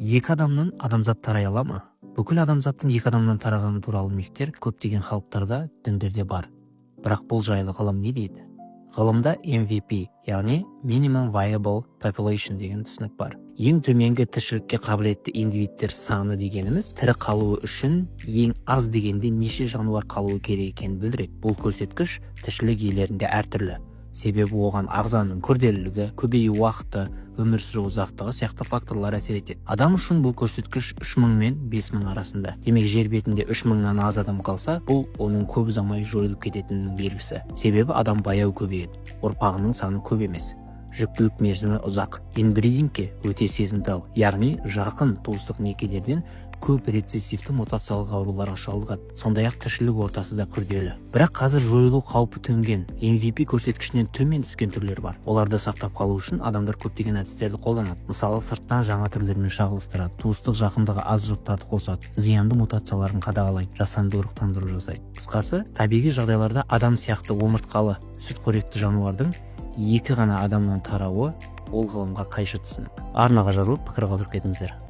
Екі адамнан адамзат тарай ала ма? Бүкіл адамзаттың екі адамнан тарағаны туралы мифтер көптеген халықтарда, діндерде бар. Бірақ бұл жайлы ғылым не дейді? Ғылымда MVP, яғни Minimum Viable Population деген түсінік бар. Ең төменгі тіршілікке қабілетті индивидтер саны дегеніміз тірі қалуы үшін ең аз дегенде неше жануар қалуы керек екенін білдіреді. Бұл көрсеткіш тіршілік иелерінде әртүрлі. Себебі оған ағзаның күрделілігі, көбею уақыты, өмір сүру ұзақтығы сияқты факторлар әсер етеді. Адам үшін бұл көрсеткіш 3000 мен 5000 арасында. Демек, жер бетінде 3000-нан аз адам қалса, бұл оның көп ұзамай жойылып кететінінің белгісі. Себебі адам баяу көбейеді, ұрпағының саны көп емес. Жүктілік мерзімі ұзақ. Инбридингке өте сезімтал, яғни жақын туыстық некелерден көп рецессивті мутациялық ауруларға шалдығады. Сондай-ақ тіршілік ортасы да күрделі. Бірақ қазір жойылу қаупі төнген, MVP көрсеткішінен төмен түскен түрлер бар. Оларды сақтап қалу үшін адамдар көптеген әдістерді қолданады. Мысалы, сырттан жаңа түрлермен шағылыстырады, туыстық жақындығы аз жұптарды қосады, зиянды мутацияларын қадағалайды, жасанды ұрықтандыру жасайды. Қысқасы, табиғи жағдайларда адам сияқты омыртқалы, сүтқоректі жануардың екі ғана адамнан тарауы ол ғылымға қайшы түсінік. Арнаға жазылып пікір қалдырып кетіңіздер.